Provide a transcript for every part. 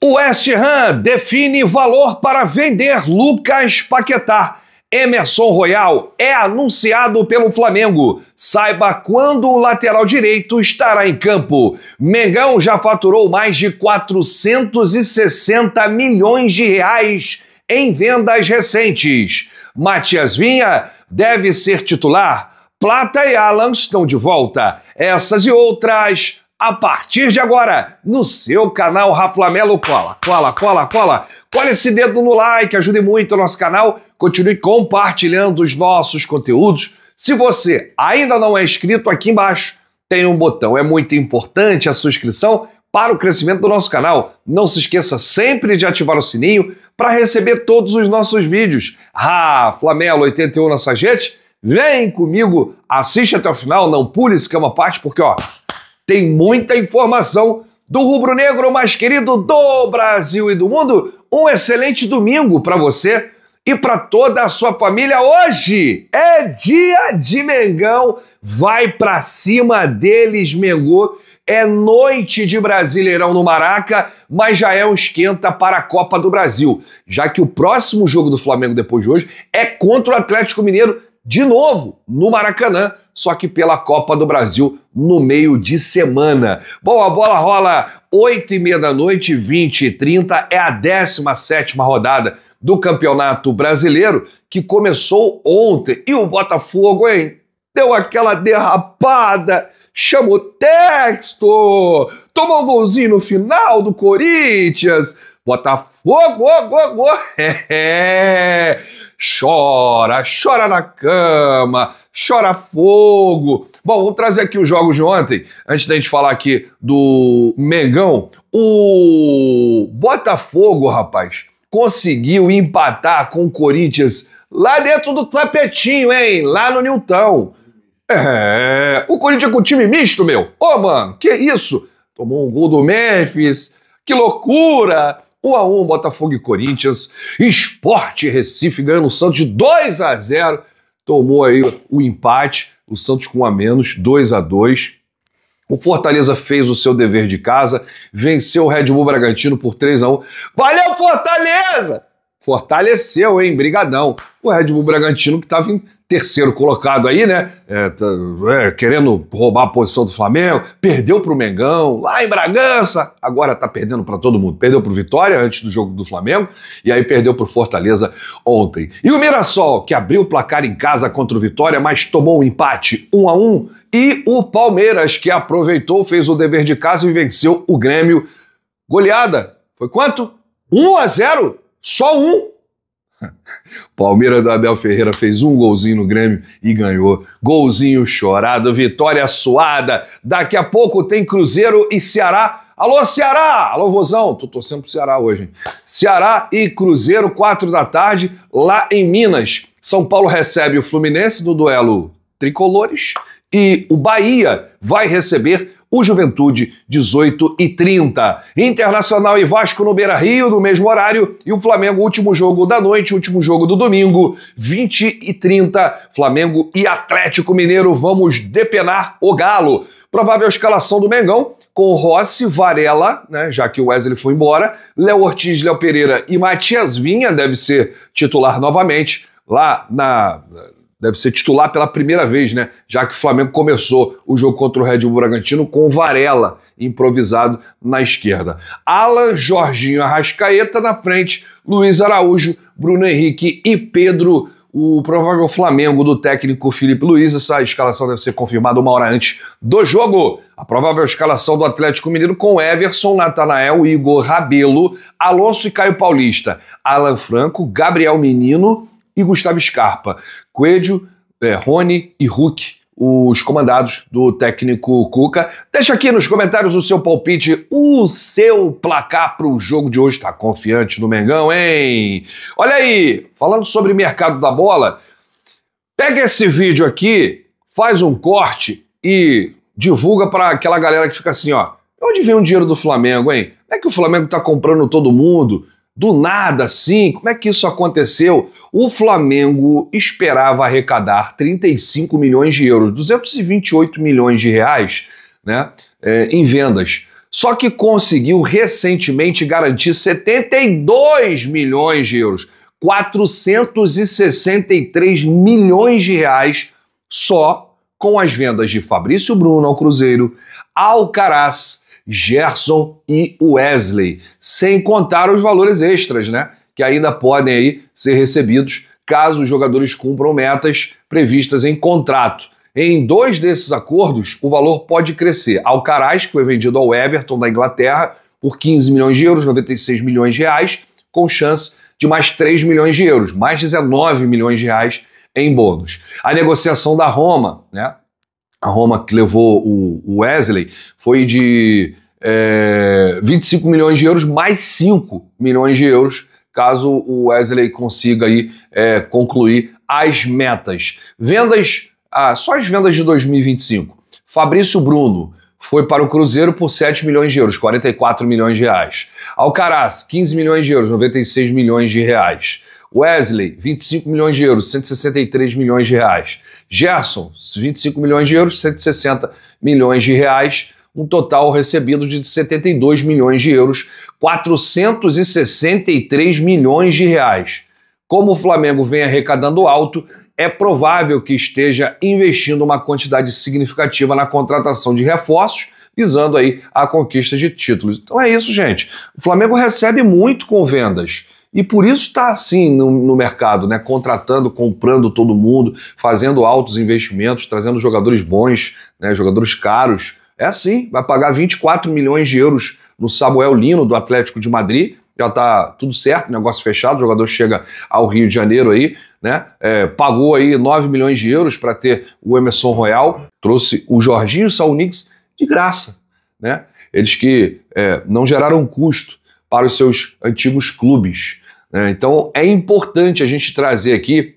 O West Ham define valor para vender Lucas Paquetá. Emerson Royal é anunciado pelo Flamengo. Saiba quando o lateral direito estará em campo. Mengão já faturou mais de 460 milhões de reais em vendas recentes. Matias Vinha deve ser titular. Plata e Alan estão de volta. Essas e outras a partir de agora no seu canal Raflamelo. Cola esse dedo no like, ajude muito o nosso canal. Continue compartilhando os nossos conteúdos. Se você ainda não é inscrito, aqui embaixo tem um botão. É muito importante a sua inscrição para o crescimento do nosso canal. Não se esqueça sempre de ativar o sininho para receber todos os nossos vídeos. Raflamelo 81 na sua gente. Vem comigo, assiste até o final, não pule esse cama à parte, porque tem muita informação do rubro-negro mais querido do Brasil e do mundo. Um excelente domingo para você e para toda a sua família. Hoje é dia de Mengão, vai para cima deles, Mengô. É noite de Brasileirão no Maraca, mas já é um esquenta para a Copa do Brasil, já que o próximo jogo do Flamengo depois de hoje é contra o Atlético Mineiro, de novo, no Maracanã, só que pela Copa do Brasil no meio de semana. Bom, a bola rola 8h30 da noite, 20h30, é a 17ª rodada do Campeonato Brasileiro, que começou ontem. E o Botafogo, hein? Deu aquela derrapada, chamou texto, tomou um golzinho no final do Corinthians. Botafogo, chora na cama, chora fogo. Bom, vamos trazer aqui os jogos de ontem, antes da gente falar aqui do Mengão. O Botafogo, rapaz, conseguiu empatar com o Corinthians lá dentro do tapetinho, hein? Lá no Nilton. O Corinthians com time misto, meu. Mano, que isso? Tomou um gol do Memphis, que loucura! 1x1, Botafogo e Corinthians. Sport Recife ganhando o Santos de 2-0. Tomou aí o empate. O Santos com 1 a menos, 2-2. O Fortaleza fez o seu dever de casa. Venceu o Red Bull Bragantino por 3-1. Valeu, Fortaleza! Fortaleceu, hein? Brigadão. O Red Bull Bragantino que estava em terceiro colocado aí, né? Querendo roubar a posição do Flamengo. Perdeu pro Mengão, lá em Bragança. Agora tá perdendo para todo mundo. Perdeu pro Vitória antes do jogo do Flamengo. E aí perdeu pro Fortaleza ontem. E o Mirassol, que abriu o placar em casa contra o Vitória, mas tomou um empate 1-1. E o Palmeiras, que aproveitou, fez o dever de casa e venceu o Grêmio. Goleada. Foi quanto? 1-0. Só um. Palmeiras do Abel Ferreira fez um golzinho no Grêmio e ganhou. Golzinho chorado, vitória suada. Daqui a pouco tem Cruzeiro e Ceará. Alô, Ceará! Alô, Vozão. Tô torcendo pro Ceará hoje, hein? Ceará e Cruzeiro, 4 da tarde, lá em Minas. São Paulo recebe o Fluminense no duelo tricolores e o Bahia vai receber o Juventude, 18h30. Internacional e Vasco no Beira-Rio, no mesmo horário. E o Flamengo, último jogo da noite, último jogo do domingo, 20h30. Flamengo e Atlético Mineiro, vamos depenar o Galo. Provável escalação do Mengão, com Rossi, Varela, né, já que o Wesley foi embora. Léo Ortiz, Léo Pereira e Matias Vinha deve ser titular novamente lá na... Deve ser titular pela primeira vez, né? Já que o Flamengo começou o jogo contra o Red Bull Bragantino com o Varela improvisado na esquerda. Alan, Jorginho, Arrascaeta na frente, Luiz Araújo, Bruno Henrique e Pedro, o provável Flamengo do técnico Felipe Luiz. Essa escalação deve ser confirmada 1 hora antes do jogo. A provável escalação do Atlético Mineiro com Everson, Natanael, Igor Rabelo, Alonso e Caio Paulista, Alan Franco, Gabriel Menino e Gustavo Scarpa. Coelho, Rony e Hulk, os comandados do técnico Cuca. Deixa aqui nos comentários o seu palpite, o seu placar para o jogo de hoje. Tá confiante no Mengão, hein? Olha aí, falando sobre mercado da bola, pega esse vídeo aqui, faz um corte e divulga para aquela galera que fica assim, onde vem o dinheiro do Flamengo, hein? Não é que o Flamengo tá comprando todo mundo? Do nada, assim, como é que isso aconteceu? O Flamengo esperava arrecadar 35 milhões de euros, 228 milhões de reais, né, em vendas. Só que conseguiu recentemente garantir 72 milhões de euros, 463 milhões de reais só com as vendas de Fabrício Bruno ao Cruzeiro, Alcaraz, Gerson e Wesley, sem contar os valores extras, né, que ainda podem aí ser recebidos caso os jogadores cumpram metas previstas em contrato. Em 2 desses acordos, o valor pode crescer. Alcaraz, que foi vendido ao Everton da Inglaterra por 15 milhões de euros, 96 milhões de reais, com chance de mais 3 milhões de euros, mais 19 milhões de reais em bônus. A negociação da Roma, né? A Roma que levou o Wesley foi de 25 milhões de euros mais 5 milhões de euros, caso o Wesley consiga aí, concluir as metas. Vendas, só as vendas de 2025. Fabrício Bruno foi para o Cruzeiro por 7 milhões de euros, 44 milhões de reais. Alcaraz, 15 milhões de euros, 96 milhões de reais. Wesley, 25 milhões de euros, 163 milhões de reais. Gerson, 25 milhões de euros, 160 milhões de reais. Um total recebido de 72 milhões de euros, 463 milhões de reais. Como o Flamengo vem arrecadando alto, é provável que esteja investindo uma quantidade significativa na contratação de reforços, visando aí a conquista de títulos. Então é isso, gente. O Flamengo recebe muito com vendas. E por isso está assim no mercado, né? Contratando, comprando todo mundo, fazendo altos investimentos, trazendo jogadores bons, né? Jogadores caros. É assim, vai pagar 24 milhões de euros no Samuel Lino, do Atlético de Madrid. Já está tudo certo, negócio fechado, o jogador chega ao Rio de Janeiro aí, né? Pagou aí 9 milhões de euros para ter o Emerson Royal, trouxe o Jorginho Saunix de graça, né? Eles que não geraram custo para os seus antigos clubes, né? Então é importante a gente trazer aqui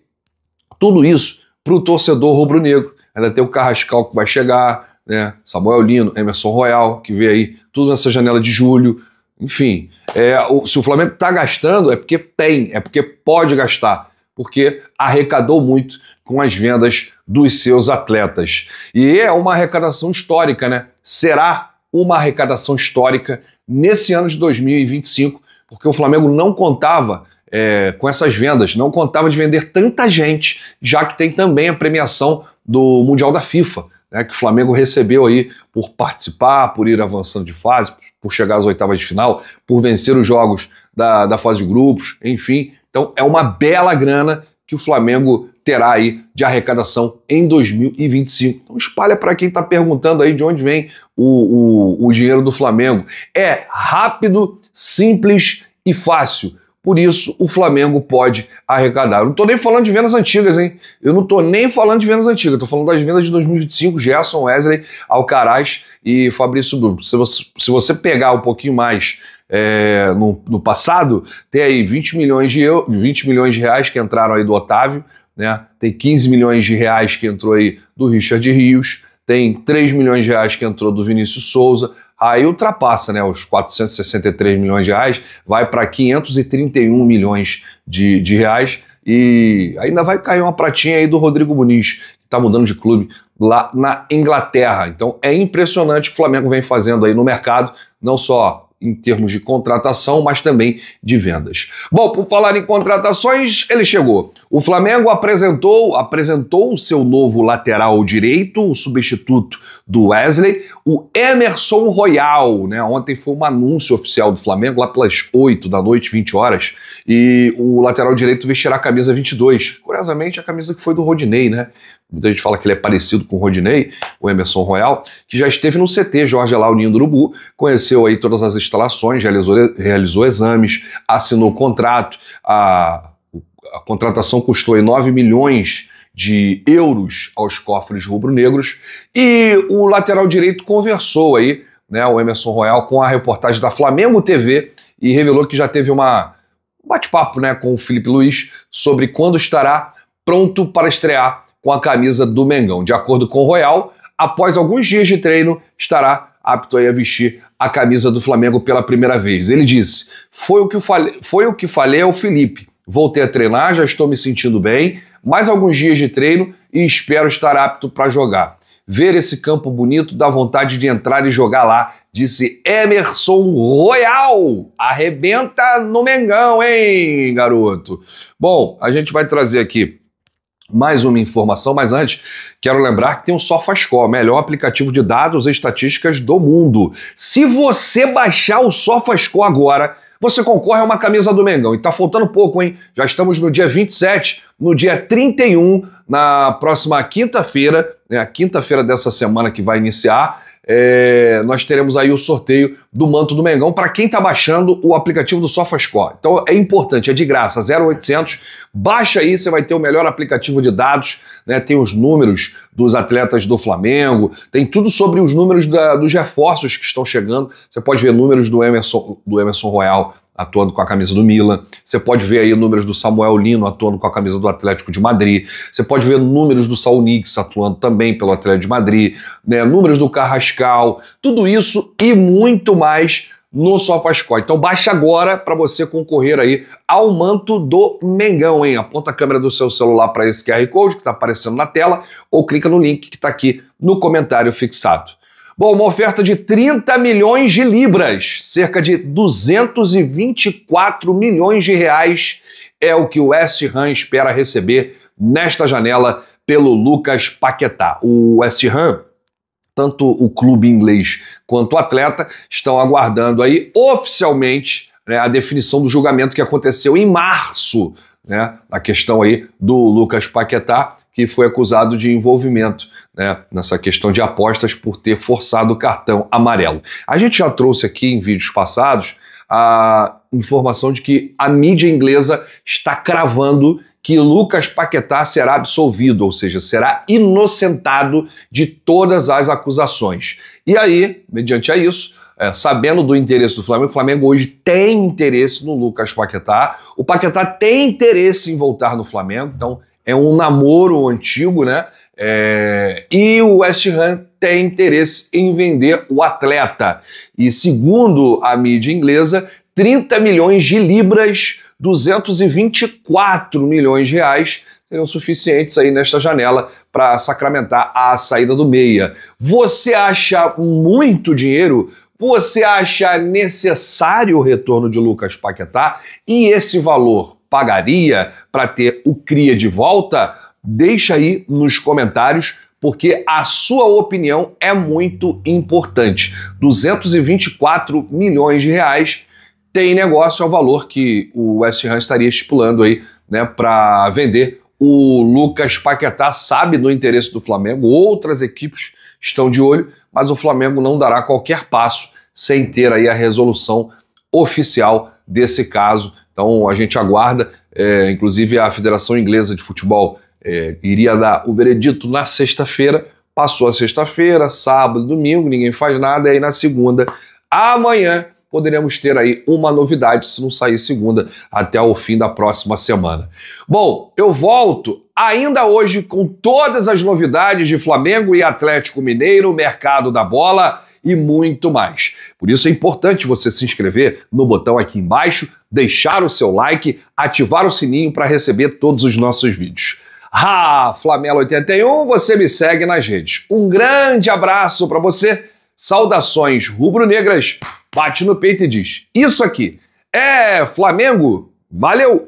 tudo isso para o torcedor rubro-negro. Ainda tem o Carrascal que vai chegar, né? Samuel Lino, Emerson Royal, que vê aí tudo nessa janela de julho. Enfim, se o Flamengo está gastando, é porque tem, é porque pode gastar, porque arrecadou muito com as vendas dos seus atletas. E é uma arrecadação histórica, né? Será uma arrecadação histórica nesse ano de 2025, porque o Flamengo não contava com essas vendas, não contava de vender tanta gente, já que tem também a premiação do Mundial da FIFA, né, que o Flamengo recebeu aí por participar, por ir avançando de fase, por chegar às oitavas de final, por vencer os jogos da fase de grupos, enfim. Então é uma bela grana que o Flamengo terá aí de arrecadação em 2025. Então espalha para quem está perguntando aí de onde vem o dinheiro do Flamengo. É rápido, simples e fácil. Por isso, o Flamengo pode arrecadar. Eu não estou nem falando de vendas antigas, hein? Eu não estou nem falando de vendas antigas. Estou falando das vendas de 2025, Gerson, Wesley, Alcaraz e Fabrício Bruno. Se você pegar um pouquinho mais no passado, tem aí 20 milhões de reais que entraram aí do Otávio, né? Tem 15 milhões de reais que entrou aí do Richard Rios, tem 3 milhões de reais que entrou do Vinícius Souza. Aí ultrapassa, né, os 463 milhões de reais, vai para 531 milhões de reais e ainda vai cair uma pratinha aí do Rodrigo Muniz, que está mudando de clube lá na Inglaterra. Então é impressionante o que o Flamengo vem fazendo aí no mercado, não só em termos de contratação, mas também de vendas. Bom, por falar em contratações, ele chegou. O Flamengo apresentou o seu novo lateral direito, o substituto do Wesley, o Emerson Royal, né? Ontem foi um anúncio oficial do Flamengo, lá pelas 8 da noite, 20 horas, e o lateral direito vestirá a camisa 22. Curiosamente, a camisa que foi do Rodinei, né? Muita gente fala que ele é parecido com o Rodinei, o Emerson Royal, que já esteve no CT Jorge Elao Ninho do Urubu, conheceu aí todas as instalações, realizou exames, assinou contrato, a contratação custou aí 9 milhões de euros aos cofres rubro-negros, e o lateral direito conversou aí, né, o Emerson Royal, com a reportagem da Flamengo TV e revelou que já teve um bate-papo, né, com o Felipe Luiz sobre quando estará pronto para estrear com a camisa do Mengão. De acordo com o Royal, após alguns dias de treino, estará apto aí a vestir a camisa do Flamengo pela primeira vez. Ele disse: foi o que falei ao Felipe. Voltei a treinar, já estou me sentindo bem, mais alguns dias de treino e espero estar apto para jogar. Ver esse campo bonito dá vontade de entrar e jogar lá disse Emerson Royal. Arrebenta no Mengão, hein, garoto? Bom, a gente vai trazer aqui mais uma informação, mas antes, quero lembrar que tem o SofaScore, o melhor aplicativo de dados e estatísticas do mundo. Se você baixar o SofaScore agora, você concorre a uma camisa do Mengão. E tá faltando pouco, hein? Já estamos no dia 27, no dia 31, na próxima quinta-feira, né, a quinta-feira dessa semana que vai iniciar, nós teremos aí o sorteio do manto do Mengão para quem está baixando o aplicativo do SofaScore. Então é importante, é de graça, 0800, baixa aí, você vai ter o melhor aplicativo de dados, né? Tem os números dos atletas do Flamengo, tem tudo sobre os números dos reforços que estão chegando, você pode ver números do Emerson Royal atuando com a camisa do Milan, você pode ver aí números do Samuel Lino atuando com a camisa do Atlético de Madrid, você pode ver números do Saul Niguez atuando também pelo Atlético de Madrid, né, números do Carrascal, tudo isso e muito mais no SofaScore. Então baixa agora para você concorrer aí ao manto do Mengão, hein? Aponta a câmera do seu celular para esse QR Code que está aparecendo na tela ou clica no link que está aqui no comentário fixado. Bom, uma oferta de 30 milhões de libras, cerca de 224 milhões de reais é o que o West Ham espera receber nesta janela pelo Lucas Paquetá. O West Ham, tanto o clube inglês quanto o atleta, estão aguardando aí oficialmente, né, a definição do julgamento que aconteceu em março, né, na questão aí do Lucas Paquetá, que foi acusado de envolvimento, né, nessa questão de apostas por ter forçado o cartão amarelo. A gente já trouxe aqui em vídeos passados a informação de que a mídia inglesa está cravando que Lucas Paquetá será absolvido, ou seja, será inocentado de todas as acusações. E aí, mediante a isso, sabendo do interesse do Flamengo, o Flamengo hoje tem interesse no Lucas Paquetá, o Paquetá tem interesse em voltar no Flamengo, então é um namoro antigo, né? E o West Ham tem interesse em vender o atleta. E segundo a mídia inglesa, 30 milhões de libras, 224 milhões de reais seriam suficientes aí nesta janela para sacramentar a saída do meia. Você acha muito dinheiro? Você acha necessário o retorno de Lucas Paquetá? E esse valor pagaria para ter o Cria de volta? Deixa aí nos comentários, porque a sua opinião é muito importante. 224 milhões de reais tem negócio ao valor que o West Ham estaria estipulando aí, né, para vender o Lucas Paquetá. Sabe do interesse do Flamengo, outras equipes estão de olho, mas o Flamengo não dará qualquer passo sem ter aí a resolução oficial desse caso. Então a gente aguarda, inclusive a Federação Inglesa de Futebol iria dar o veredito na sexta-feira, passou a sexta-feira, sábado, domingo, ninguém faz nada, e aí na segunda, amanhã, poderemos ter aí uma novidade, se não sair segunda, até o fim da próxima semana. Bom, eu volto ainda hoje com todas as novidades de Flamengo e Atlético Mineiro, mercado da bola e muito mais. Por isso é importante você se inscrever no botão aqui embaixo, deixar o seu like, ativar o sininho para receber todos os nossos vídeos. Flamelo81, você me segue nas redes. Um grande abraço para você, saudações rubro-negras, bate no peito e diz: isso aqui é Flamengo, valeu!